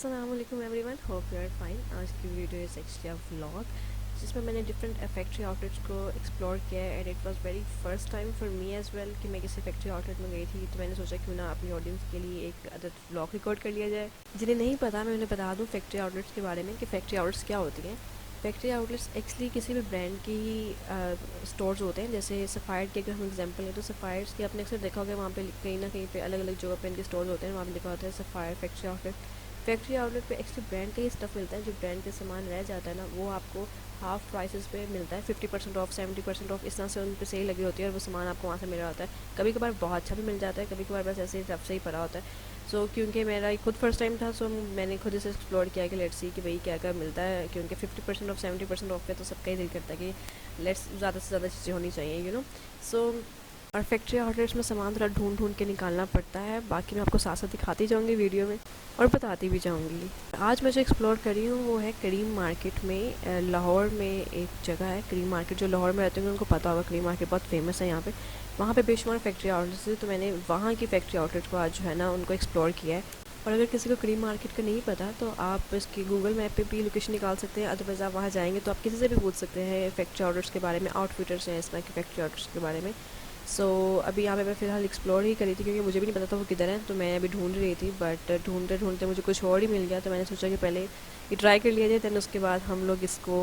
अस्सलामुअलैकुम everyone, hope you are fine. आज की video is actually a vlog जिसमें मैंने डिफरेंट फैक्ट्री आउटलेट्स को एक्सप्लोर किया है and it was very first time for me as well कि मैं किसी फैक्ट्री आउटलेट में गई थी। तो मैंने सोचा क्यों ना अपनी ऑडियंस के लिए एक अदर व्लॉग रिकॉर्ड कर लिया जाए। जिन्हें नहीं पता मैं उन्हें बता दूँ फैक्ट्री आउटलेट्स के बारे में कि फैक्ट्री आउटलेट्स क्या होती हैं। फैक्ट्री आउटलेट्स एक्चुअली किसी भी ब्रांड की ही स्टोर्स होते हैं। जैसे सफ़ायर की अगर हम एग्जांपल लें तो सफ़ायर्स की आपने अक्सर देखा होगा, वहाँ पे कहीं ना कहीं पे अलग अलग जगह पे इनके स्टोर्स होते हैं, वहाँ पे लिखा होता है sapphire factory outlet. Factory outlet पे एक्चुअली ब्रांड का ही स्टफ़ मिलता है। जो ब्रांड का सामान रह जाता है ना, वो आपको हाफ प्राइसेस पे मिलता है। 50% ऑफ, 70% ऑफ, इस तरह से उन पर सेल लगी होती है और वो सामान आपको वहाँ से मिल रहा होता है। कभी कभार बहुत अच्छा भी मिल जाता है, कभी कभार बस ऐसे ही रफ से ही पड़ा होता है। क्योंकि मेरा खुद फर्स्ट टाइम था, मैंने खुद इसे एक्सप्लोर किया कि लेट्स सी कि भाई क्या क्या मिलता है। क्योंकि 50% ऑफ, 70% ऑफ पे तो सबका ही दिल करता है कि लेट्स ज़्यादा से ज़्यादा चीज़ें होनी चाहिए, सो और फैक्ट्री आउटलेट्स में सामान थोड़ा ढूंढ ढूंढ के निकालना पड़ता है। बाकी मैं आपको साथ साथ दिखाती जाऊँगी वीडियो में और बताती भी जाऊँगी। आज मैं जो एक्सप्लोर करी हूँ वो है करीम मार्केट में। लाहौर में एक जगह है करीम मार्केट, जो लाहौर में रहते हैं उनको पता होगा। करीम मार्केट बहुत फेमस है यहाँ पे। वहाँ पे बेशुमार फैक्ट्री आउटलेट्स है, तो मैंने वहाँ की फैक्ट्री आउटलेट को आज जो है ना उनको एक्सप्लोर किया है। और अगर किसी को करीम मार्केट का नहीं पता तो आप इसकी गूगल मैप पे भी लोकेशन निकाल सकते हैं। अदरवाइज़ आप वहाँ जाएंगे तो आप किसी से भी पूछ सकते हैं फैक्ट्री आउटलेट्स के बारे में, आउटफिटर्स हैं इस तरह के फैक्ट्री आउटलेट्स के बारे में। अभी यहाँ पे मैं फ़िलहाल एक्सप्लोर ही करी थी क्योंकि मुझे भी नहीं पता था वो किधर है। तो मैं अभी ढूंढ रही थी, बट ढूंढते ढूंढते मुझे कुछ और ही मिल गया। तो मैंने सोचा कि पहले ये ट्राई कर लिया जाए, दैन उसके बाद हम लोग इसको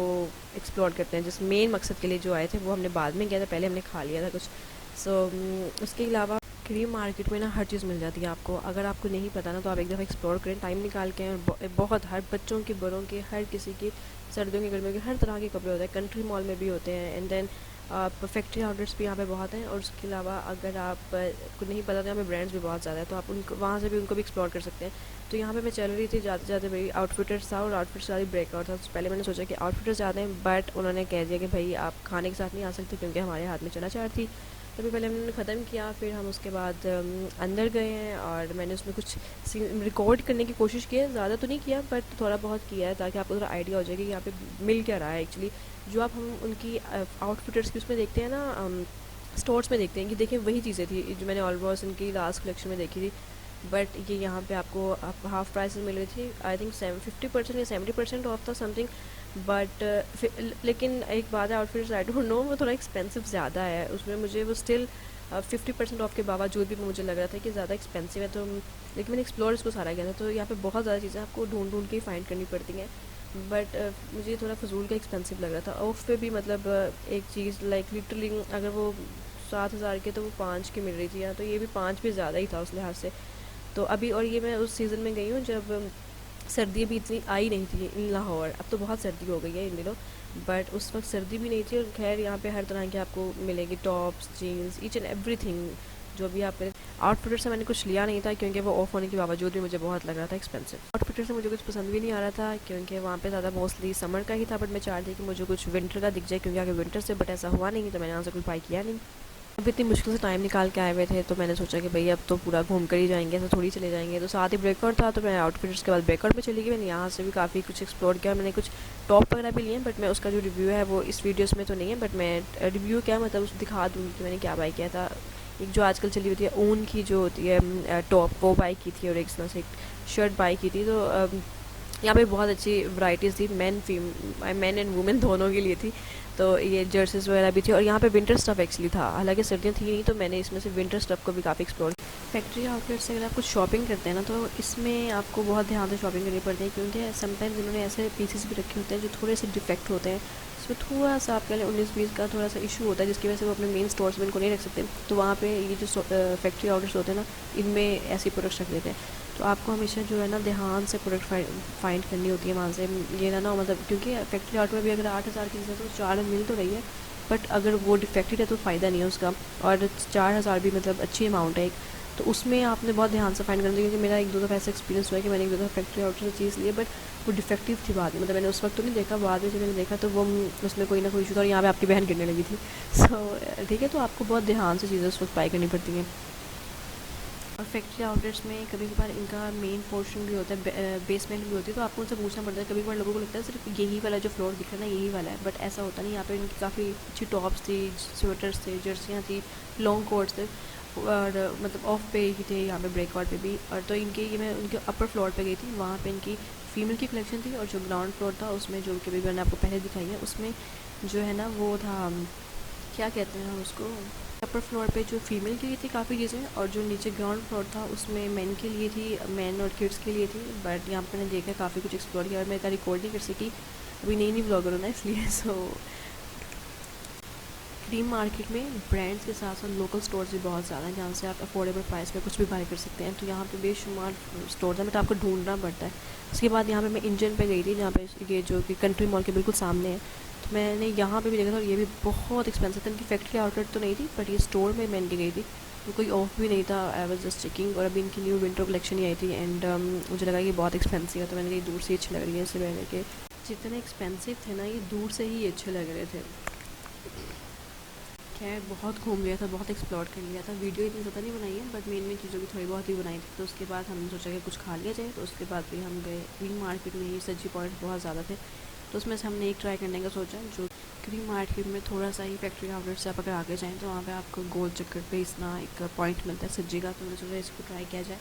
एक्सप्लोर करते हैं। जिस मेन मकसद के लिए जो आए थे वो हमने बाद में किया था, पहले हमने खा लिया था कुछ। उसके अलावा क्रीम मार्केट में ना हर चीज़ मिल जाती है आपको। अगर आपको नहीं पता ना तो आप एक दफ़ा एक्सप्लोर करें टाइम निकाल के। बहुत हर बच्चों के, बड़ों के, हर किसी की, सर्दियों के, गर्मियों के, हर तरह के कपड़े होते हैं। कंट्री मॉल में भी होते हैं एंड देन फैक्ट्री आउटलेट्स भी यहाँ पे बहुत हैं। और उसके अलावा अगर आप को नहीं पता तो यहाँ पे ब्रांड्स भी बहुत ज़्यादा है, तो आप उनको वहाँ से भी उनको भी एक्सप्लोर कर सकते हैं। तो यहाँ पे मैं चल रही थी, जाते जाते भाई आउटफिटर्स था और आउटफिट्स वाली ब्रेकआउट था। तो पहले मैंने सोचा कि आउटफिटर्स जाते हैं, बट उन्होंने कह दिया कि भाई आप खाने के साथ नहीं आ सकते क्योंकि हमारे हाथ में चना चाट थी। तभी पहले हमने ख़त्म किया, फिर हम उसके बाद अंदर गए हैं और मैंने उसमें कुछ रिकॉर्ड करने की कोशिश की है। ज़्यादा तो नहीं किया बट थोड़ा बहुत किया है ताकि आपको थोड़ा आइडिया हो जाए कि यहाँ पे मिल क्या रहा है एक्चुअली। जो आप हम उनकी आउटफिटर्स की उसमें देखते हैं ना, स्टोर्स में देखते हैं कि देखिए वही चीज़ें थी जो मैंने ऑलमोस्ट इनकी लास्ट कलेक्शन में देखी थी। बट ये यहाँ पे आपको हाफ प्राइस में मिल रही थी। आई थिंक 50% या 70% ऑफ था समथिंग। बट लेकिन एक बात है, आउटफिट्स आई डोंट नो वो थोड़ा एक्सपेंसिव ज़्यादा है। उसमें मुझे वो स्टिल 50% ऑफ के बावजूद भी मुझे लग रहा था कि ज़्यादा एक्सपेंसिव है। तो लेकिन मैंने एक्सप्लोर इसको सारा किया था। तो यहाँ पे बहुत ज़्यादा चीज़ें आपको ढूंढ ढूंढ के ही फाइंड करनी पड़ती हैं। बट मुझे थोड़ा फजूल का एक्सपेंसिव लग रहा था। ऑफ पे भी मतलब एक चीज़ लाइक लिटरली अगर वो 7,000 के तो वो 5 की मिल रही थी, या तो ये भी 5 भी ज़्यादा ही था उस लिहाज से। तो अभी, और ये मैं उस सीज़न में गई हूँ जब सर्दी भी इतनी आई नहीं थी इन लाहौर। अब तो बहुत सर्दी हो गई है इन दिनों, बट उस वक्त सर्दी भी नहीं थी। और खैर यहाँ पे हर तरह के आपको मिलेगी, tops, jeans, each and everything. जो भी आप आउटफिटर से मैंने कुछ लिया नहीं था क्योंकि वो ऑफ होने के बावजूद भी मुझे बहुत लग रहा था एक्सपेंसिव। आउटफिटर से मुझे कुछ पसंद भी नहीं आ रहा था क्योंकि वहाँ पे ज़्यादा मोस्टली समर का ही था। बट मैं चाह रही थी कि मुझे कुछ विंटर का दिख जाए क्योंकि आगे विंटर से, बट ऐसा हुआ नहीं तो मैंने यहाँ से कुछ बाई किया नहीं। अब इतनी मुश्किल से टाइम निकाल के आए हुए थे तो मैंने सोचा कि भाई अब तो पूरा घूम कर ही जाएंगे, तो थोड़ी चले जाएंगे। तो साथ ही ब्रेकआउट था तो मैं आउटफिट्स के बाद ब्रेकआउट में चली गई। मैंने यहाँ से भी काफ़ी कुछ एक्सप्लोर किया। मैंने कुछ टॉप वगैरह भी लिए, बट मैं उसका जो रिव्यू है वो इस वीडियोस में तो नहीं है। बट मैं रिव्यू क्या मतलब उस दिखा दूँगी कि मैंने क्या बाई किया था। एक जो आजकल चली हुई थी ऊन की जो होती है टॉप, वो बाई की थी, और एक तरह से एक शर्ट बाई की थी। तो यहाँ पे बहुत अच्छी वैराइटीज़ थी, मैन एंड वुमेन दोनों के लिए थी। तो ये जर्सीज वगैरह भी थी और यहाँ पे विंटर स्टफ़ एक्चुअली था। हालांकि सर्दियाँ थी नहीं, तो मैंने इसमें से विंटर स्टफ़ को भी काफ़ी एक्सप्लोर किया। फैक्ट्री आउटलेट से अगर आप कुछ शॉपिंग करते हैं ना तो इसमें आपको बहुत ध्यान से शॉपिंग करनी पड़ती है क्योंकि समटाइम्स इन्होंने ऐसे पीसेस भी रखे होते हैं जो थोड़े से डिफेक्ट होते हैं। इसमें थोड़ा सा आपके लिए 19-20 का थोड़ा सा इशू होता है जिसकी वजह से वो अपने मेन स्टोर्स में इनको नहीं रख सकते। तो वहाँ पे ये जो फैक्ट्री आउटलेट्स होते हैं ना, इनमें ऐसे प्रोडक्ट्स रख देते हैं। तो आपको हमेशा जो है ना ध्यान से प्रोडक्ट फाइंड करनी होती है वहाँ से। ये ना मतलब क्योंकि फैक्ट्री आउट में भी अगर 8,000 की चीज़ तो 4 मिल तो रही है, बट अगर वो डिफेक्टेड है तो फ़ायदा नहीं है उसका। और 4,000 भी मतलब अच्छी अमाउंट है एक। तो उसमें आपने बहुत ध्यान से फाइंड करना चाहिए क्योंकि मेरा 1-2 दफ़ा ऐसा एक्सपीरियंस हुआ है कि मैंने 1-2 दफ़ा फैक्ट्री आउटलेट से चीज़ ली है, बट वो डिफेक्टिव थी बाद में। मतलब मैंने उस वक्त तो नहीं देखा, बाद में जब मैंने देखा तो वो उसमें कोई ना कोई इशू था और यहाँ पे आपकी बहन गिरने लगी थी। ठीक है, तो आपको बहुत ध्यान से चीज़ें उस वक्त बाई करनी पड़ती हैं। और फैक्ट्री आउटलेट्स में कभी कभार इनका मेन पोर्शन भी होता है, बेसमेंट भी होती है, तो आपको उनसे पूछना पड़ता है। कभी कभार लोगों को लगता है सिर्फ यही वाला जो फ्लोर दिख रहा है ना यही वाला है, बट ऐसा होता नहीं। यहाँ पे इनकी काफ़ी अच्छी टॉप्स थी, स्वेटर्स थे, जर्सियाँ थी, लॉन्ग कोट्स थे। और मतलब ऑफ पे ही थे यहाँ पे ब्रेकआउट पे भी। और तो इनके ये मैं उनके अपर फ्लोर पे गई थी, वहाँ पे इनकी फ़ीमेल की कलेक्शन थी। और जो ग्राउंड फ्लोर था उसमें जो कि भी मैंने आपको पहले दिखाई है, उसमें जो है ना वो था, क्या कहते हैं हम उसको, अपर फ्लोर पे जो फीमेल के लिए थी काफ़ी चीज़ें, और जो नीचे ग्राउंड फ्लोर था उसमें मेन के लिए थी, मेन और किड्स के लिए थी। बट यहाँ पर मैंने देखा काफ़ी कुछ एक्सप्लोर किया और मैं इतना रिकॉर्ड नहीं कर सकी, अभी नई ब्लॉगर हूँ ना इसलिए। सो क्रीम मार्केट में ब्रांड्स के साथ साथ लोकल स्टोर्स भी बहुत ज़्यादा हैं जहाँ से आप अफोर्डेबल प्राइस पे कुछ भी बाय कर सकते हैं। तो यहाँ पे बेशुमार स्टोर्स हैं, बट आपको ढूंढना पड़ता है। उसके बाद यहाँ पे मैं इंजन पे गई थी, जहाँ पे ये जो कि कंट्री मॉल के बिल्कुल सामने है। तो मैंने यहाँ पे भी देखा था और ये भी बहुत एक्सपेंसिव था। इनकी फैक्ट्री आउटलेट तो नहीं थी, बट ये स्टोर में मैं इनकी गई थी, तो कोई ऑफ भी नहीं था। I was just checking. और अभी इनकी न्यू विंटर कलेक्शन ही आई थी एंड मुझे लगा कि बहुत एक्सपेंसिव है, तो मैंने कही दूर से अच्छी लग रही है इससे पहले के। जितने एक्सपेंसिव थे ना, ये दूर से ही अच्छे लग रहे थे। खैर बहुत घूम लिया था, बहुत एक्सप्लोर कर लिया था। वीडियो इतनी ज़्यादा नहीं बनाई है, बट मेन चीज़ों की थोड़ी बहुत ही बनाई थी। तो उसके बाद हमने सोचा कि कुछ खा लिया जाए, तो उसके बाद भी हम गए क्रीम मार्केट में। ये सब्जी पॉइंट बहुत ज़्यादा थे, तो उसमें से हमने एक ट्राई करने का सोचा। जो क्रीम मार्केट में थोड़ा सा ही फैक्ट्री आउटलेट से आप अगर आगे जाएँ तो वहाँ पर आपको गोल चक्कर पे इतना एक पॉइंट मिलता है सब्जी का। तो मैंने सोचा इसको ट्राई किया जाए।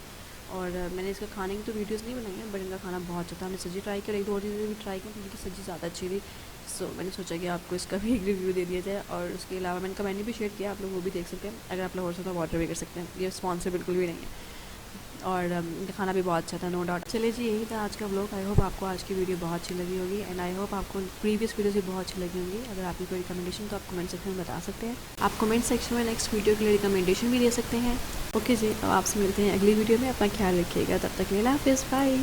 और मैंने इसका खाने की तो वीडियोस नहीं बनाई है, बट इनका खाना बहुत अच्छा था। हमने सब्जी ट्राई करी, 2 चीज़ें भी ट्राई की, क्योंकि सब्जी ज़्यादा अच्छी थी। सो मैंने सोचा कि आपको इसका भी एक रिव्यू दे दिया जाए। और उसके अलावा मैंने कमेंट भी शेयर किया, आप लोग वो भी देख सकते हैं। अगर आप लोग हो सकता है ऑर्डर भी कर सकते हैं, ये स्पॉन्सर बिल्कुल भी नहीं है। और इनका खाना भी बहुत अच्छा था, नो डाउट। चलिए जी, यही था आज का व्लॉग। आई होप आपको आज की वीडियो बहुत अच्छी लगी होगी एंड आई होप आपको प्रीवियस वीडियोस भी बहुत अच्छी लगी होंगी। अगर आपकी कोई रिकमेंडेशन तो आप कमेंट सेक्शन में बता सकते हैं। आप कमेंट सेक्शन में नेक्स्ट वीडियो के लिए रिकमेंडेशन भी दे सकते हैं। ओके जी, अब आपसे मिलते हैं अगली वीडियो में। अपना ख्याल रखिएगा, तब तक के लिए अल्लाह हाफिज़, बाय।